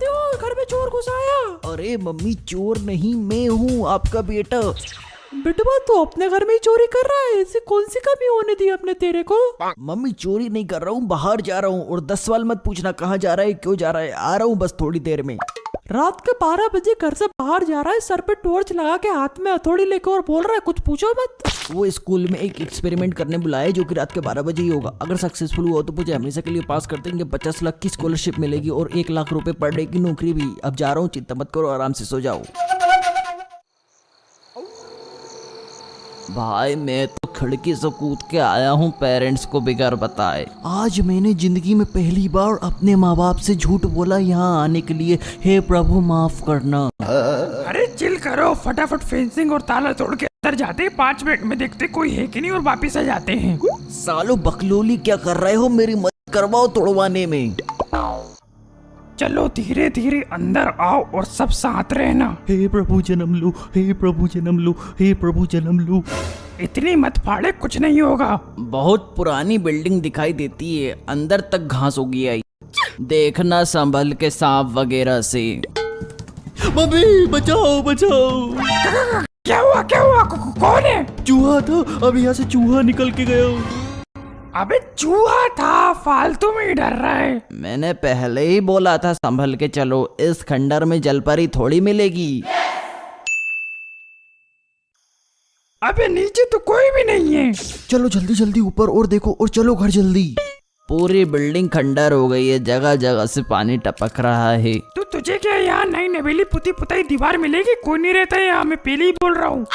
जानते हो घर में चोर घुस आया। अरे मम्मी चोर नहीं, मैं हूँ आपका बेटा। बेटवा तू अपने घर में ही चोरी कर रहा है, ऐसी कौन सी कमी होने दी अपने तेरे को। मम्मी चोरी नहीं कर रहा हूँ, बाहर जा रहा हूँ। और 10 सवाल मत पूछना, कहाँ जा रहा है, क्यों जा रहा है, आ रहा हूँ बस थोड़ी देर में। रात के 12 बजे घर से बाहर जा रहा है, सर पे टॉर्च लगा के हाथ में हथौड़ी लेकर, और बोल रहा है कुछ पूछो मत। वो स्कूल में एक एक्सपेरिमेंट करने बुलाया जो कि रात के 12 बजे ही होगा। अगर सक्सेसफुल हुआ तो मुझे हमेशा के लिए पास कर देंगे, 50 लाख की स्कॉलरशिप मिलेगी और 1 लाख रुपए पर डे की नौकरी भी। अब जा रहा हूँ, चिंता मत करो, आराम से सो जाओ। भाई मैं तो खिड़की से कूद के आया हूँ पेरेंट्स को बिगर बताए। आज मैंने जिंदगी में पहली बार अपने माँ बाप से झूठ बोला यहाँ आने के लिए। हे प्रभु माफ करना। अरे चिल करो, फटाफट फेंसिंग और ताला तोड़ के अंदर जाते, 5 मिनट में देखते कोई है कि नहीं और वापिस आ जाते हैं। सालो बकलोली क्या कर रहे हो, मेरी मदद करवाओ तोड़वाने में। चलो धीरे धीरे अंदर आओ और सब साथ रहना। हे प्रभु जन्म लो, हे प्रभु जन्म लो, हे प्रभु जन्म लो। इतनी मत फाड़े, कुछ नहीं होगा। बहुत पुरानी बिल्डिंग दिखाई देती है, अंदर तक घास उगी आई। देखना संभल के सांप वगैरह से। मम्मी बचाओ बचाओ। क्या हुआ क्या हुआ, कौन है? चूहा था, अब यहाँ से चूहा निकल के गया। अबे चूहा था, फालतू में ही डर रहा है। मैंने पहले ही बोला था संभल के चलो, इस खंडर में जलपरी थोड़ी मिलेगी। अबे नीचे तो कोई भी नहीं है। चलो जल्दी जल्दी ऊपर और देखो, और चलो घर जल्दी। पूरी बिल्डिंग खंडर हो गई है, जगह जगह से पानी टपक रहा है। तो तुझे क्या यहाँ नई नवेली पुती पुताई दीवार मिलेगी? कोई नहीं रहता है यहाँ, मैं पहले ही बोल रहा हूँ।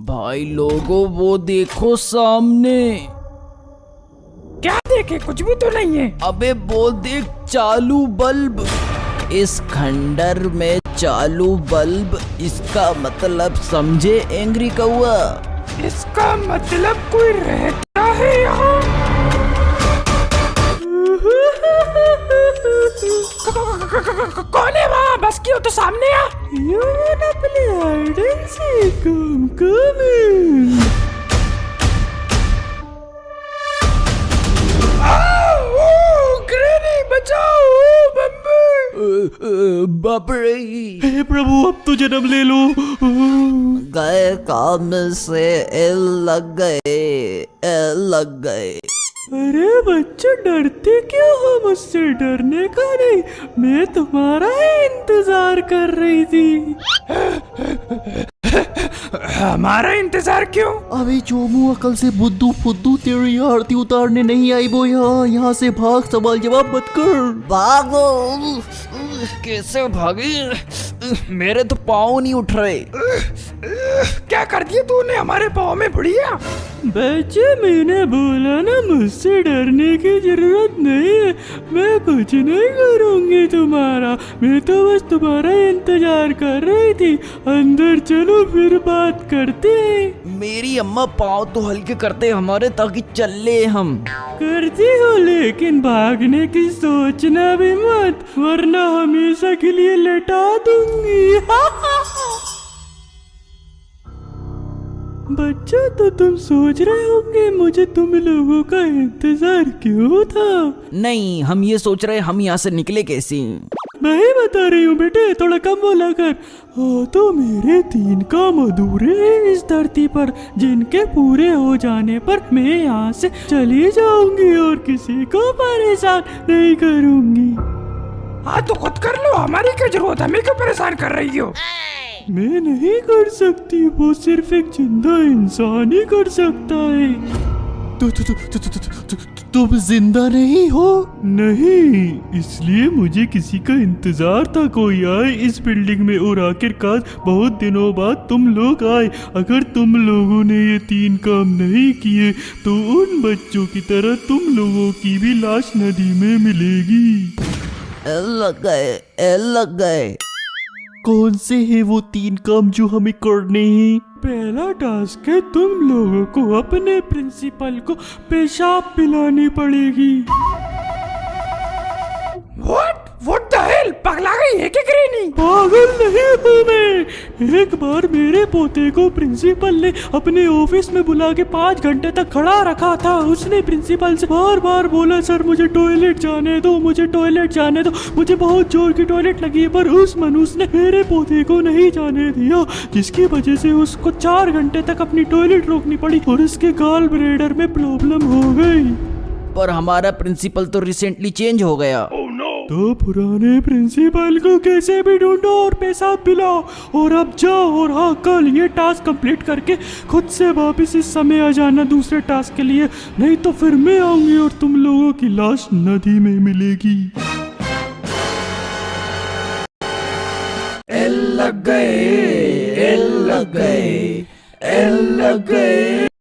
भाई लोगों वो देखो सामने। क्या देखे, कुछ भी तो नहीं है। अबे वो देख, चालू बल्ब। इस खंडर में चालू बल्ब, इसका मतलब समझे एंग्री कौआ? इसका मतलब कोई रहता है यहाँ। कौन है वहाँ? बस क्यों, तो सामने आ। बाप रे। हे प्रभु अब तो जन्म ले लो। गए काम से लग गए। अरे बच्चों डरते क्यों हो मुझसे? डरने का नहीं, मैं तुम्हारा ही इंतजार कर रही थी। हमारा इंतजार क्यों? अबे चोमू अकल से बुद्धू फुद्दू, तेरी आरती उतारने नहीं आई वो यहाँ से भाग, सवाल जवाब मत कर। भागो। कैसे भागे, मेरे तो पाँव नहीं उठ रहे। क्या कर दिया तूने हमारे पाँव में बुढ़िया? बच्चे मैंने बोला ना, मुझसे डरने की जरूरत नहीं है, मैं कुछ नहीं करूंगी तुम्हारा, मैं तो बस तुम्हारा इंतजार कर रही थी। अंदर चलो फिर बात करते हैं। मेरी अम्मा पाँव तो हल्के करते हमारे, ताकि चल ले हम। करती हो, लेकिन भागने की सोचना भी मत, वरना हमेशा के लिए लटा दूंगी। बच्चा तो तुम सोच रहे होंगे मुझे तुम लोगों का इंतजार क्यों था? नहीं, हम ये सोच रहे हम यहाँ से निकले कैसे। मैं ही बता रही हूँ बेटे, थोड़ा कम बोला कर। हाँ तो मेरे 3 काम अधूरे हैं इस धरती पर, जिनके पूरे हो जाने पर मैं यहाँ से चली जाऊंगी और किसी को परेशान नहीं करूंगी। हाँ तो खुद कर लो, हमारी क्या जरूरत है, हमें क्यों परेशान कर रही हो? मैं नहीं कर सकती, वो सिर्फ एक जिंदा इंसान ही कर सकता है। तुम जिंदा नहीं हो? नहीं, इसलिए मुझे किसी का इंतजार था, कोई आए इस बिल्डिंग में, और आखिरकार बहुत दिनों बाद तुम लोग आए। अगर तुम लोगों ने ये 3 काम नहीं किए तो उन बच्चों की तरह तुम लोगों की भी लाश नदी में मिलेगी। लग गए। कौन से है वो 3 काम जो हमें करने हैं? पहला टास्क है, तुम लोगों को अपने प्रिंसिपल को पेशाब पिलानी पड़ेगी। What the hell? पगला गई है क्या ग्रेनी? पागल नहीं हूँ मैं। एक बार मेरे पोते को प्रिंसिपल ने अपने ऑफिस में बुला के 5 घंटे तक खड़ा रखा था। उसने प्रिंसिपल से बार बार बोला, सर मुझे टॉयलेट जाने दो, मुझे टॉयलेट जाने दो। मुझे बहुत जोर की टॉयलेट लगी, पर उस मनुष्य ने मेरे पोते को नहीं जाने दिया, जिसकी वजह से उसको 4 घंटे तक अपनी टॉयलेट रोकनी पड़ी और उसके गाल ब्लेडर में प्रॉब्लम हो गई। पर हमारा प्रिंसिपल तो रिसेंटली चेंज हो गया। तो पुराने प्रिंसिपल को कैसे भी ढूंढो और पैसा पिलाओ, और अब जाओ और हाँ कल ये टास्क कंप्लीट करके खुद से वापस इस समय आ जाना दूसरे टास्क के लिए, नहीं तो फिर मैं आऊंगी और तुम लोगों की लाश नदी में मिलेगी। लग गए, लग गए, लग गए।